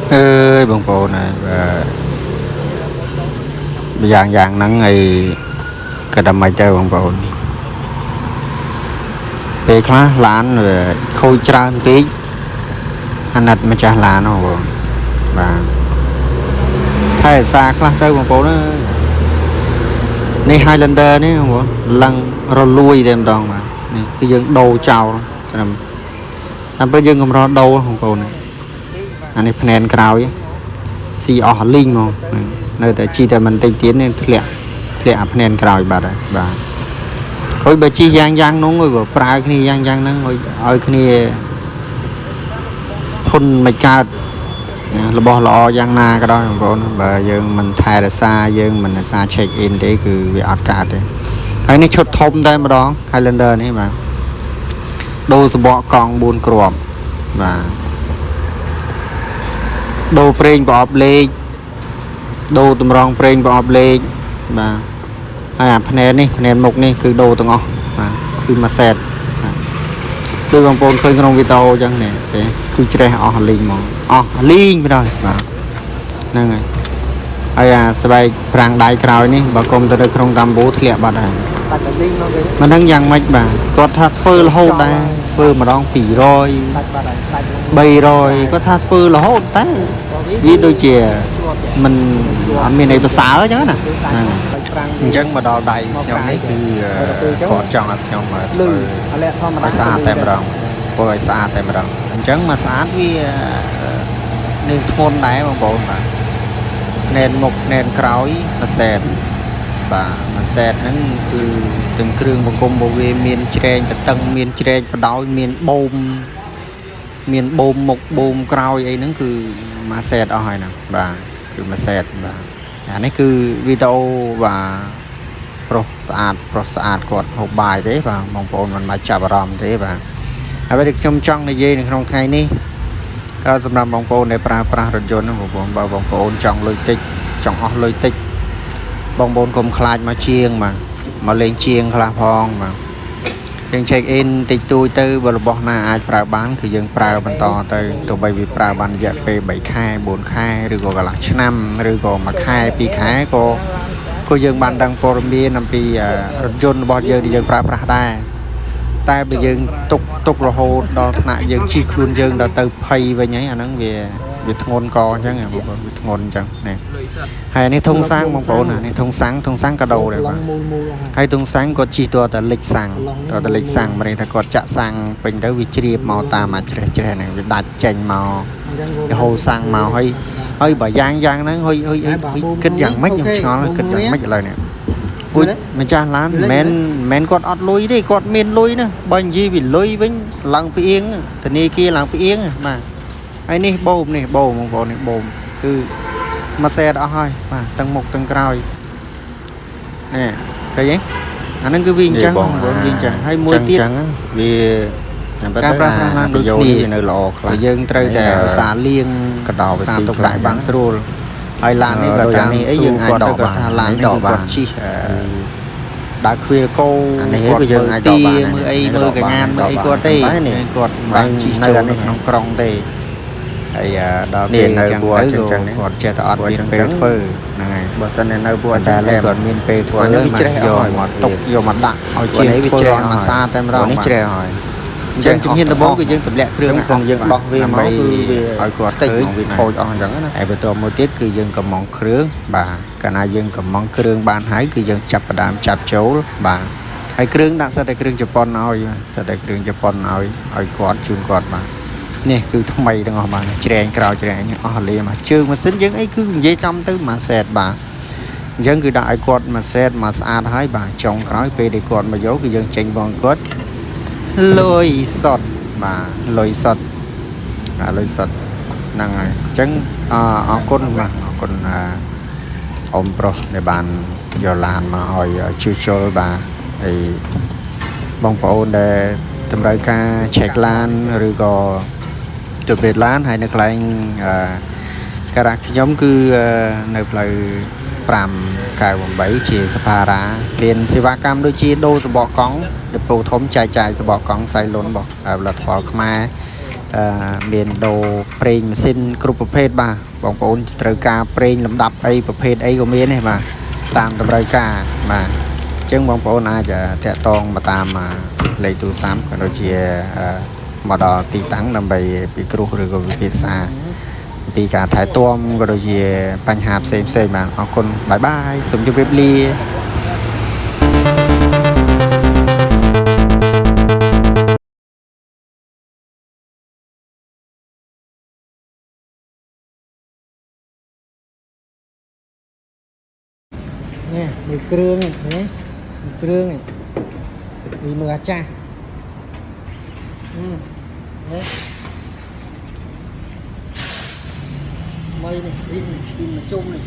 ơi bông bồ này và dạng dạng nắng ngày cái đầm mày chơi bông bồ về khá lán rồi khôi tràn tí anh đặt mà trả lá nó và thay xa khá tới bông bồ nó này Highlander này không có lăng rồi lui đem đòn mà cái dân đầu chào làm bây giờ không rõ đâu không còn này anh ấy phèn cào ấy xì ở linh mà nơi tại chi tại mình tây tiến nên lẹ phèn cào bà đấy bà ôi bà chi giang nó ngồi vào prai cái này giang nó ngồi ở cái này thôn mạch ca là bỏ lọ giang na cái đó không còn bà giờ mình thay là xa giờ mình là xa check in đấy cứ bị ạt cả đấy anh ấy chốt thông đây mà đó Highlander này mà đô sẽ bỏ con buôn cọp và đô preng bỏ lê đô tụm rong preng bỏ lê và phèn này phèn mục này cứ đô tụm ngõ và cứ mà sẹt tôi bằng pôn khơi trong video chẳng này để cứ chơi linh mà linh rồi và nè này sẽ bay prang đại cào này bà công từ đây không tam bố thiệt bạn này mình đang dàn mạch bà có thắt phơi là hốt đây phơi mà đong pỉ rồi bầy rồi có thắt phơi là hốt đấy biết đôi chè mình ở miền này xã chứ nè chân mà đo đầy trong ấy thì còn trong ở trong mà xa tem đồng rồi xa tem đồng chân mà xã với nên thôn đáy bằng bộ mà nền một nền cào mà sệt và sệt nóคือtừng kêu bằng công bộ về miền tre tầng miền tre và đói miền bom một bom cào ấy nóคือมาเสร็จเอาให้นะบ่าคือมาเสร็จบ่าอันนี้คือวิดีโอว่าโปรสะอาดกดหกบายเด้บ่ามองโปนมันมาจับอารมณ์เด้บ่าเอาไปเด็กชมจ้องในเย่ในក្នុងថ្ងៃនេះก็สำหรับបងប្អូនដែលប្រើប្រាស់រថយន្តបងប្អូនបើបងប្អូនចង់លុយតិចចង់អស់លុយតិចបងប្អូនកុំខ្លាចមកជាងមកលេងជាងខ្លះផងបាទយើង check in តិចតួចទៅបើរបស់ណាអាចប្រើបានគឺយើងប្រើបន្តទៅទោះបីវាប្រើបានរយៈពេល3ខែ4ខែឬក៏កន្លះឆ្នាំឬក៏1ខែ2ខែក៏យើងបានដឹងព័ត៌មានអំពីរថយន្តរបស់យើងដែលយើងប្រើប្រាស់ដែរតែបើយើងទុករហូតដល់ថ្នាក់យើងជិះខ្លួនយើងដល់ទៅភ័យវិញហើយអាហ្នឹងវាធ្ងន់កអញ្ចឹងបងប្អូនវាធ្ងន់អញ្ចឹងនេះហើយនេះធុងសាំងបងប្អូននេះធុងសាំងកាដូដែរបាទហើយធុងសាំងគាត់ជិះតតែលិចសាំងមិនថាគាត់ចាក់សាំងពេញទៅវាជ្រាបមកតាមអាច្រេះហ្នឹងវាដាច់ចេញមកវាហូរសាំងមកហើយបើយ៉ាងហ្នឹងហុយគិតយ៉ាងម៉េចខ្ញុំឆ្ងល់គិតយ៉ាងម៉េចឥឡូវនេះពុជម្ចាស់ឡានមិនគាត់អត់លុយទេគាត់មានលុយណាបើនិយាយវាលុយវិញឡើងពីអៀងធនាគារឡើងពីអៀងបាទហើយនេះបូមបងប្អូននេះបូមគឺមកសេតអស់ហើយបាទទាំងមុខទាំងក្រោយនេះឃើញទេអាហ្នឹងគឺវាអញ្ចឹងបងប្អូនវាអញ្ចឹងហើយមួយទៀតវាការប្រើប្រាស់ឡានដូចគ្នានៅល្អខ្លះយើងត្រូវតែឧស្សាហ៍លាងកដោវាស៊ីទុកlạiបានស្រួលហើយឡាននេះបើតាមនេះអីយើងអាចដកបានថាឡាននេះគាត់ជិះដើរខ្វៀលគោនេះគឺយើងអាចដកបានមើលអីមើលកញ្ញាមើលអីគាត់ទេគាត់បានជិះចូលនៅក្នុងក្រុងទេហើយដល់ពេលនៅពួកអញ្ចឹងគាត់ចេះតែអត់មានពេលធ្វើហ្នឹងហើយបើសិននៅពួកតែគាត់មានពេលធ្វើហ្នឹងវាជ្រេះយកមកទុកយកមកដាក់ឲ្យជាវាជ្រេះអាសាតែម្ដងនេះជ្រេះហើយអញ្ចឹងជំហានដំបូងគឺយើងទម្លាក់គ្រឿងសិនយើងដោះវាមកគឺវាឲ្យគាត់តិចមកវាខូចអស់អញ្ចឹងណាហើយបន្តមួយទៀតគឺយើងកំងគ្រឿងបាទកាលណាយើងកំងគ្រឿងបានហើយគឺយើងចាប់ផ្ដើមចាប់ចូលបាទហើយគ្រឿងដាក់សិតតែគ្រឿងជប៉ុនឲ្យគាត់ជូនគាត់បាទនេះគឺថ្មីទាំងអស់បាទជ្រែងក្រោយជ្រែងអស់លាមកជើងម៉ាស៊ីនយើងអីគឺនិយាយចំទៅមួយសេតបាទអញ្ចឹងគឺដាក់ឲ្យគាត់មួយសេតមកស្អាតហើយបាទចុងក្រោយពេលដែលគាត់មកយកគឺយើងចេញបងគាត់លុយសុតបាទលុយសុតហ្នឹងហើយអញ្ចឹងអរគុណបាទអរគុណអ៊ំប្រុសដែលបានយកឡានមកឲ្យជួសជុលបាទហើយបងប្អូនដែលតម្រូវការឆែកឡានឬក៏ទៅពេលឡានហើយនៅកន្លែងការៈខ្ញុំគឺនៅផ្លូវ598ជាសភារាមានសេវាកម្មដូចជាដូរសបកកង់ដេប៉ូធំចែកចាយសបកកង់សៃលុនរបស់ផលិតផលខ្មែរ miền đồ preng xin groupประเภทbà bóng bóng trời ca preng lầm đập ấyประเภทấy của miền này mà tạm tầm trời ca mà chứng bóng bóng aiจะแตะตองมาตามมาเลยตูซ้ำกันโดยเฉพาะมาดอตีตั้งนำไปปีกรุหรือก็ปีศาจปีการถ่ายตัวมก็โดยเฉพาะปัญหาเซมมาขอบคุณบายบายสมจุบเรียบรีเนี่ยมีเครื่องนี่มีเครื่องนี่มีมือจ้าเนี่ยไม่เนี่ยซินมาจุ่มนี่